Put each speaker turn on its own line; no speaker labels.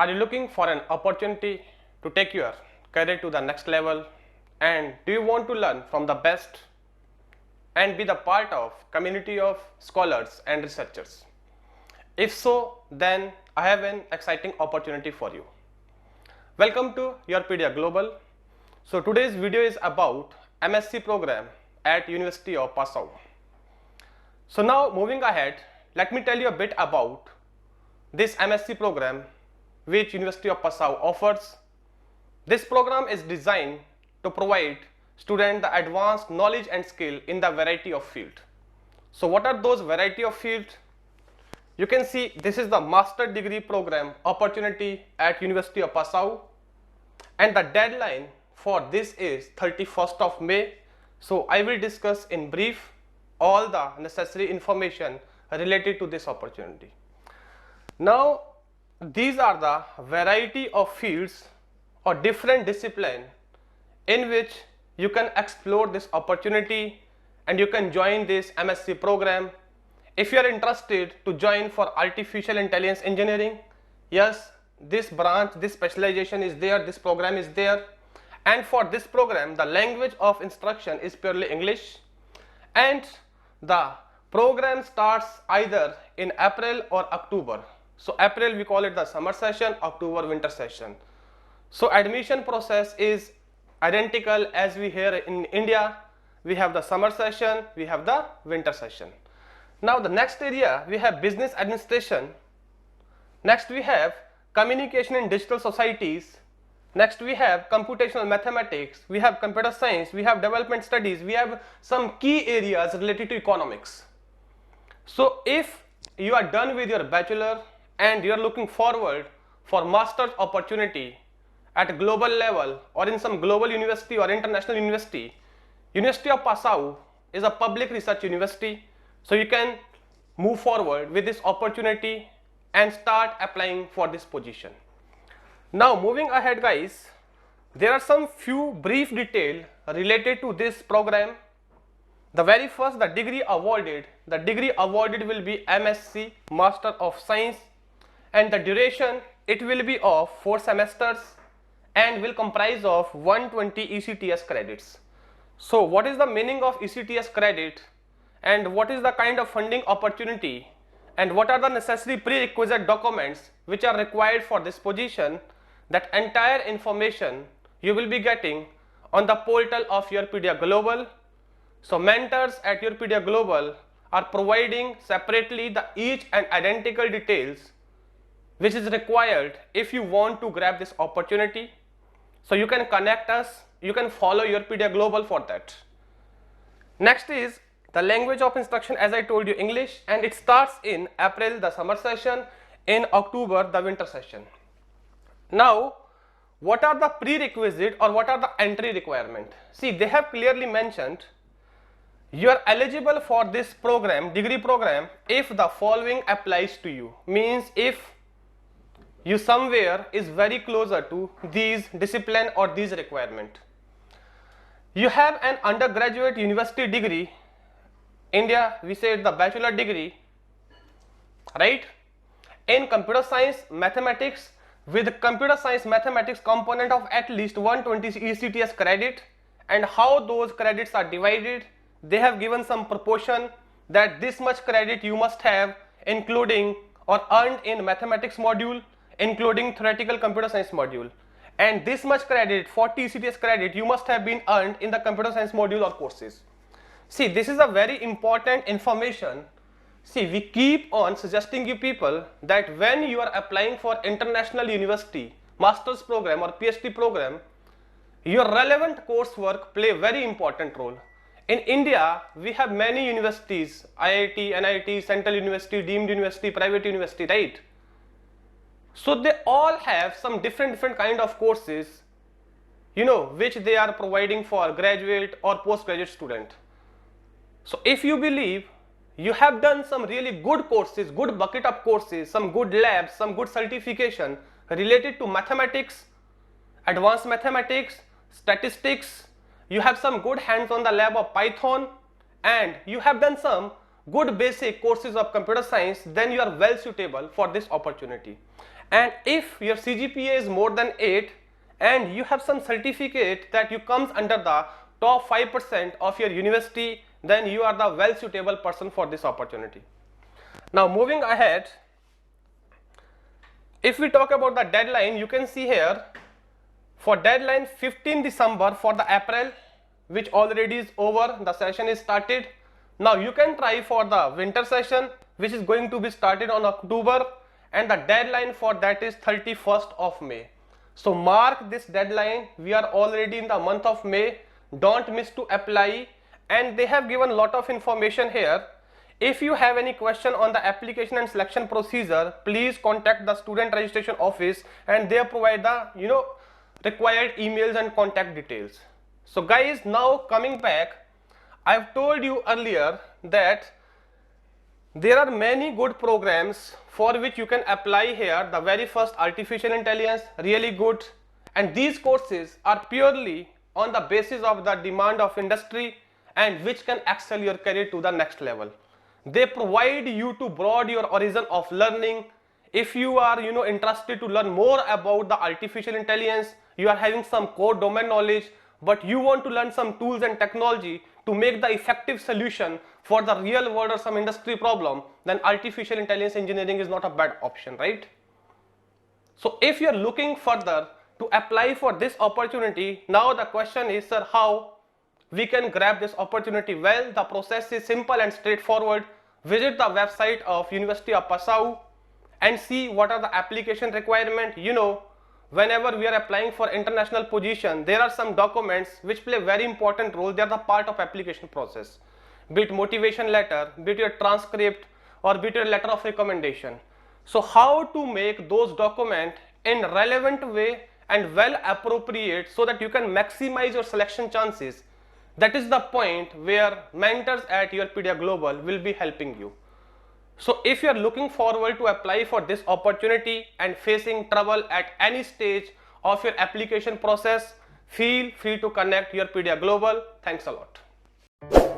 Are you looking for an opportunity to take your career to the next level, and do you want to learn from the best and be the part of community of scholars and researchers? If so, then I have an exciting opportunity for you. Welcome to YourPedia Global. So today's video is about MSc program at University of Passau. So now moving ahead, let me tell you a bit about this MSc program which University of Passau offers. This program is designed to provide students the advanced knowledge and skill in the variety of field. So what are those variety of field? You can see this is the master degree program opportunity at University of Passau, and the deadline for this is 31st of May. So I will discuss in brief all the necessary information related to this opportunity. Now these are the variety of fields or different discipline in which you can explore this opportunity and you can join this MSc program. If you are interested to join for artificial intelligence engineering, yes, this branch, this specialization is there, this program is there, and for this program the language of instruction is purely English, and the program starts either in April or October. So April we call it the summer session, October winter session. So admission process is identical as we here in India. We have the summer session, we have the winter session. Now the next area we have business administration. Next we have communication in digital societies. Next we have computational mathematics, we have computer science, we have development studies, we have some key areas related to economics. So if you are done with your bachelor and you are looking forward for master's opportunity at a global level or in some global university or international university, University of Passau is a public research university, so you can move forward with this opportunity and start applying for this position. Now moving ahead guys, there are some few brief detail related to this program. The very first, the degree awarded will be MSc Master of Science, and the duration it will be of 4 semesters and will comprise of 120 ECTS credits. So what is the meaning of ECTS credit, and what is the kind of funding opportunity, and what are the necessary prerequisite documents which are required for this position? That entire information you will be getting on the portal of YourPedia Global. So mentors at YourPedia Global are providing separately the each and identical details which is required if you want to grab this opportunity. So you can connect us, you can follow YourPedia Global for that. Next is the language of instruction, as I told you, English, and it starts in April the summer session, in October the winter session. Now what are the prerequisite or what are the entry requirement? See, they have clearly mentioned you are eligible for this program, degree program, if the following applies to you. Means if you somewhere is very closer to these discipline or these requirement. You have an undergraduate university degree, India we said the bachelor degree, right, in computer science mathematics with computer science mathematics component of at least 120 ECTS credit. And how those credits are divided, they have given some proportion that this much credit you must have including or earned in mathematics module, including theoretical computer science module, and this much credit, 40 ECTS credit, you must have been earned in the computer science module or courses. See, this is a very important information. See, we keep on suggesting you people that when you are applying for international university master's program or PhD program, your relevant coursework play a very important role. In India, we have many universities, IIT, NIT, Central University, Deemed University, Private University, right? So they all have some different kind of courses, you know, which they are providing for graduate or postgraduate student. So if you believe you have done some really good courses, good bucket of courses, some good labs, some good certification related to mathematics, advanced mathematics, statistics, you have some good hands on the lab of Python, and you have done some good basic courses of computer science, then you are well suitable for this opportunity. And if your CGPA is more than 8 and you have some certificate that you comes under the top 5% of your university, then you are the well suitable person for this opportunity. Now moving ahead, if we talk about the deadline, you can see here for deadline 15 December for the April, which already is over, the session is started. Now you can try for the winter session, which is going to be started on October, and the deadline for that is 31st of May. So mark this deadline, we are already in the month of May, don't miss to apply. And they have given lot of information here. If you have any question on the application and selection procedure, please contact the student registration office and they provide the required emails and contact details. So guys, now coming back, I've told you earlier that there are many good programs for which you can apply here. The very first, artificial intelligence, really good, and these courses are purely on the basis of the demand of industry and which can excel your career to the next level. They provide you to broaden your horizon of learning. If you are interested to learn more about the artificial intelligence, you are having some core domain knowledge, but you want to learn some tools and technology to make the effective solution for the real world or some industry problem, then artificial intelligence engineering is not a bad option, right? So if you are looking further to apply for this opportunity, now the question is, sir, how we can grab this opportunity? Well, the process is simple and straightforward. Visit the website of University of Passau and see what are the application requirements. Whenever we are applying for international position, there are some documents which play very important role. They are the part of application process, be it motivation letter, be it your transcript, or be it your letter of recommendation. So how to make those documents in relevant way and well appropriate so that you can maximize your selection chances. That is the point where mentors at YourPedia Global will be helping you. So if you are looking forward to apply for this opportunity and facing trouble at any stage of your application process, feel free to connect YourPedia Global. Thanks a lot.